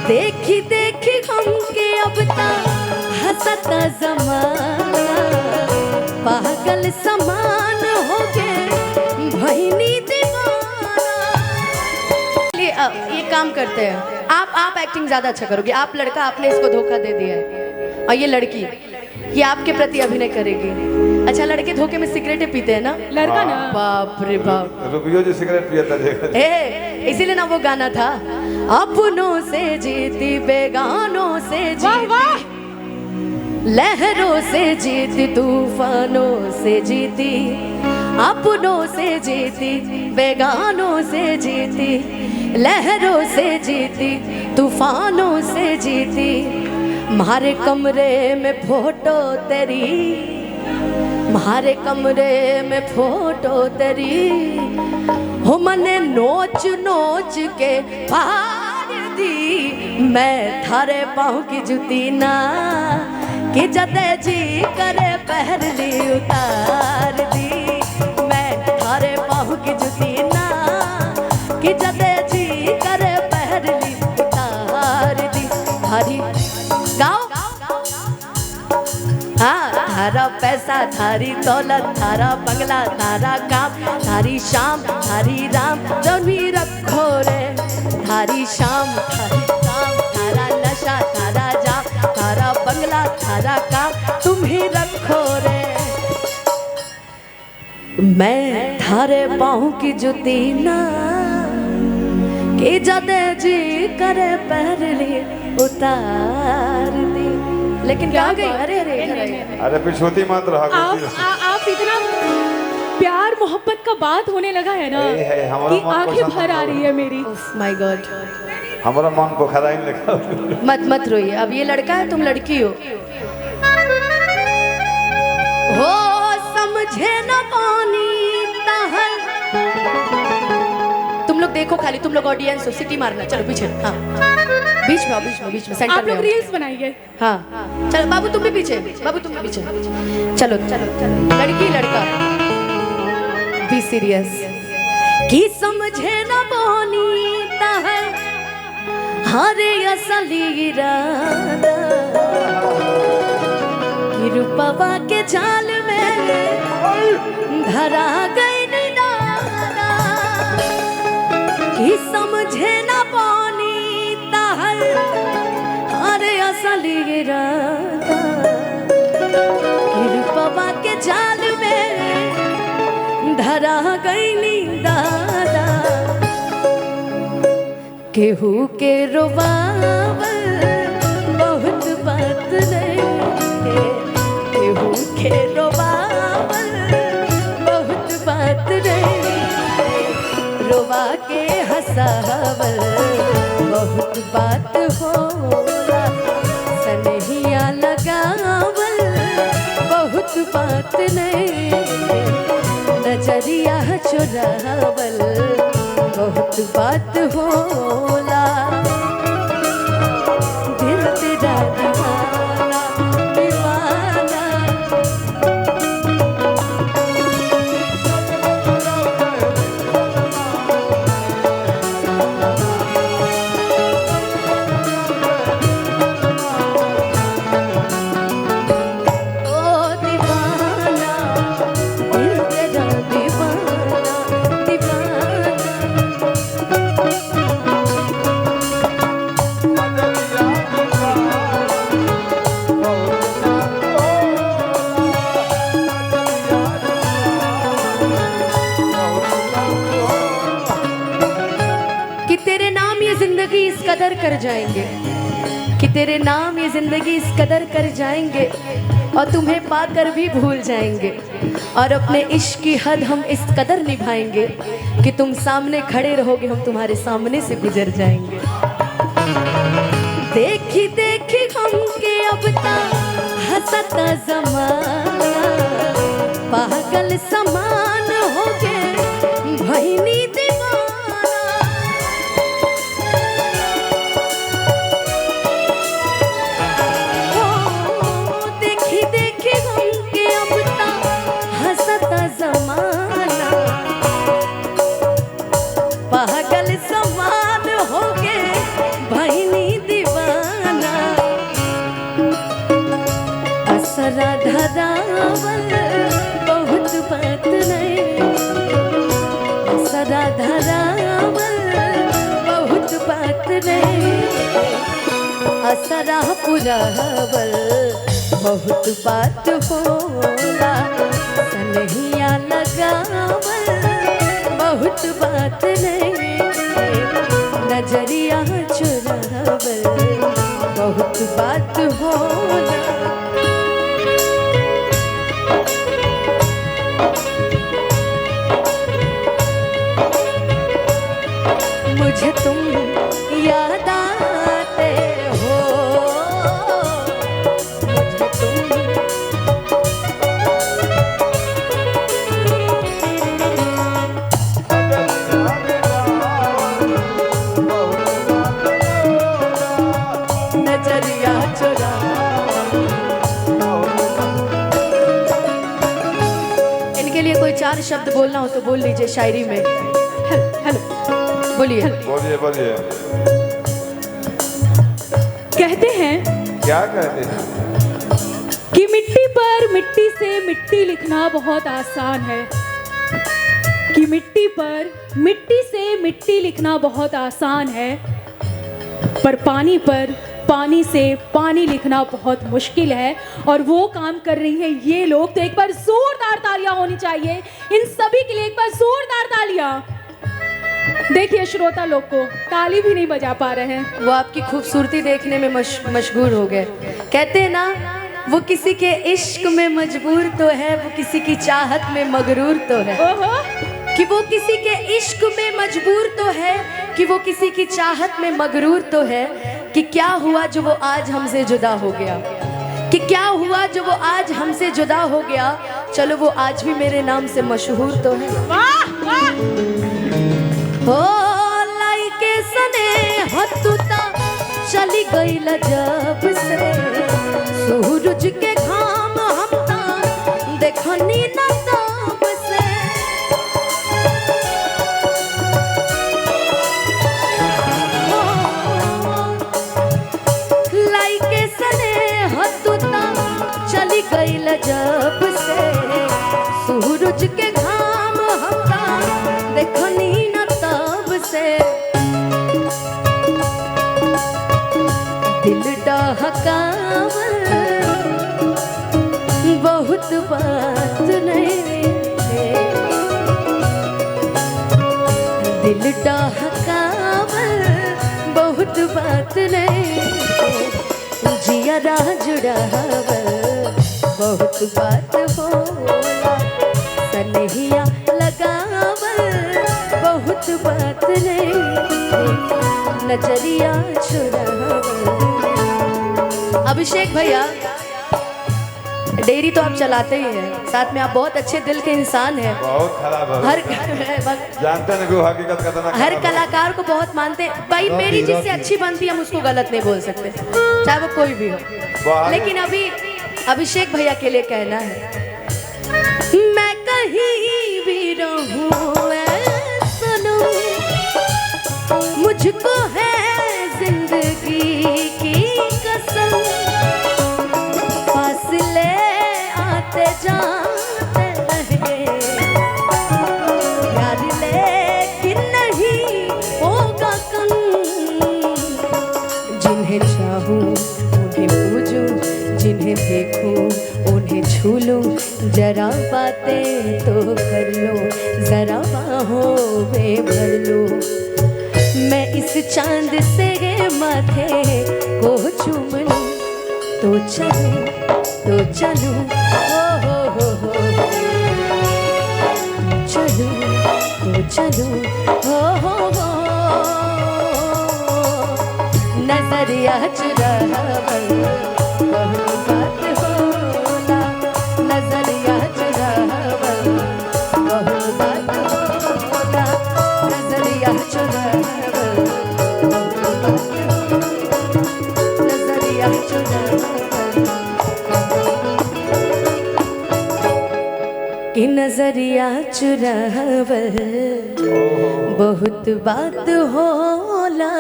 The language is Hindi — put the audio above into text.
देखी देखी हमके अब तक हंसता जमाना, पागल समान हो गए भईनी दीवाना। ये काम करते हैं आप एक्टिंग ज्यादा अच्छा करोगे। आप लड़का, आपने इसको धोखा दे दिया है, और ये लड़की ये आपके प्रति अभिनय करेगी। अच्छा, लड़के धोखे में सिगरेटें पीते हैं ना, लड़का ना बाप रे बाप, रुबियो जो सिगरेट पिया था, इसीलिए ना वो गाना था, अपनों से जीती बेगानों से जीती, लहरों से जीती तूफानों से जीती, अपनों से जीती बेगानों से जीती, लहरों से जीती तूफानों से जीती। म्हारे कमरे में फोटो तेरी, म्हारे कमरे में फोटो तेरी, हो मने नोच नोच के फाड़ दी। मैं थारे पाँव की जुती ना कि जदे जी करे पहर ली उतार दी। मैं थारे पाँव की जुती ना कि जदे जी करे पहर ली उतार दी। थारी गाओ हाँ, थारा पैसा थारी दौलत, थारा बंगला थारा काम, थारी शाम थारी राम जब भी रखो रे। थारी शाम थारी काम, थारा नशा थारा जाम, थारा बंगला थारा काम तुम ही रखो रे। मैं थारे पाँव की जुती ना कि जदे जी करे पहर ली उतार दी। लेकिन क्या गई? अरे अरे अरे पिछोती मत रहा। आप इतना प्यार मोहब्बत का बात होने लगा है ना कि आंखें भर आ रही है मेरी। माय गॉड, हमारा मन को खराइन लगा। मत रोइए, अब ये लड़का है तुम लड़की हो समझे न पानी तहल। तुम लोग देखो खाली, तुम लोग ऑडियंस हो, सिटी मारना। चलो पीछे, हाँ बीच में, बीच में सेंटर आप लोग रील्स बनाइए। हाँ चलो बाबू तुम भी पीछे, बाबू तुम भी पीछे। चलो चलो चलो, लड़की लड़का बी सीरियस। की समझे न पानी तहल हरे असली इरादा, कि रूपवा के जाल में धरा गई दादा। कि समझे न पानी तहल हरे असली इरादा, कि रूपवा के जाल में धरा गई दादा। केहू के रोवावल बहुत बात नहीं, केहू के रोवावल बहुत बात नहीं, रोवा के हंसावल बहुत बात होला। सनहिया लगावल बहुत बात नहीं, नजरिया चुरावल बहुत बात होला। दिल तेरा दीवाना दीवाना, ओ दीवाना, दिल तेरा दीवाना दीवाना। कि तेरे नाम ये जिंदगी इस कदर कर जाएंगे, कि तेरे नाम ये जिंदगी इस कदर कर जाएंगे, और तुम्हें पाकर भी भूल जाएंगे, और अपने इश्क की हद हम इस कदर निभाएंगे कि तुम सामने खड़े रहोगे, हम तुम्हारे सामने से गुजर जाएंगे। देखी देखी हमके अब तक हंसता जमाना, पागल समान हो गए भईनी दीवाना। देखी देखी हमके अब तक हंसता जमाना, पागल समान हो गए भईनी दीवाना। धरावल बहुत बात नहीं, असरा धरावल बहुत बात नहीं, असरा पुरावल बहुत बात होला, सनहिया लगावल बहुत बात नहीं, नजरिया चुरावल बहुत बात होला। मुझे तुम याद आते हो, मुझे तुम नजरिया चुरा। इनके लिए कोई 4 शब्द बोलना हो तो बोल लीजिए शायरी में। हेलो बोलिए बोलिए बोलिए। कहते हैं, क्या कहते हैं? कि मिट्टी पर मिट्टी से मिट्टी लिखना बहुत आसान है, कि मिट्टी पर मिट्टी से मिट्टी लिखना बहुत आसान है, पर पानी पर पानी से पानी लिखना बहुत मुश्किल है। और वो काम कर रही हैं ये लोग, तो एक बार जोरदार तालियां होनी चाहिए इन सभी के लिए, एक बार जोरदार तालियां। देखिए श्रोता लोग को ताली भी नहीं बजा पा रहे हैं, वो आपकी खूबसूरती देखने में मशगूल हो गए। कहते हैं ना, वो किसी के इश्क में मजबूर तो है, वो किसी की चाहत में मगरूर तो है। ओहो, कि वो किसी के इश्क में मजबूर तो है, कि वो किसी की चाहत में मगरूर तो है, कि क्या हुआ जो वो आज हमसे जुदा हो गया, कि क्या हुआ जो वो आज हमसे जुदा हो गया, चलो वो आज भी मेरे नाम से मशहूर तो है। वाह वाह। हो लाई के सने हतुता चली गई जब से, सूरज के घाम हमता देखनी न तब से। लाई के सने हतुता चली गई जब से, सूरज के घाम हमता देखनी न तब से। दिल डहकावल बहुत बात नहीं, दिल डहकावल बहुत बात नहीं, जियरा जुड़ावल बहुत बात होला, सनहिया लगावल बहुत बात नहीं, नजरिया चुरावल। अभिषेक भैया, डेयरी तो आप चलाते ही हैं, साथ में आप बहुत अच्छे दिल के इंसान हैं। बहुत खराब है। हर जानते हैं कि हकीकत कितना हर कलाकार को बहुत मानते हैं। भाई मेरी जिससे अच्छी बनती है हम उसको गलत नहीं बोल सकते, चाहे वो कोई भी हो। लेकिन अभी अभिषेक भैया के लिए कहना है, मैं कहीं भी रहूं ऐ सनम, मुझको है जिंदगी की कसम, फासले आते जाते रहे यार, लेकिन नहीं होगा कम। जिन्हें चाहूं उन्हें पूजूं, जिन्हें देखूं उन्हें छू लूं, जरा बातें तो कर लो, जरा बाहों में भर लो। मैं इस चांद से माथे को चूम लूं, तो चलूं तो चलूं, हो चलूं तो चलूं, हो नजरिया चुरावल बहुत बात होला, नजरिया चुरावल बहुत बात होला, नजरिया चुरावल कि नजरिया चुरावल बहुत बात होला।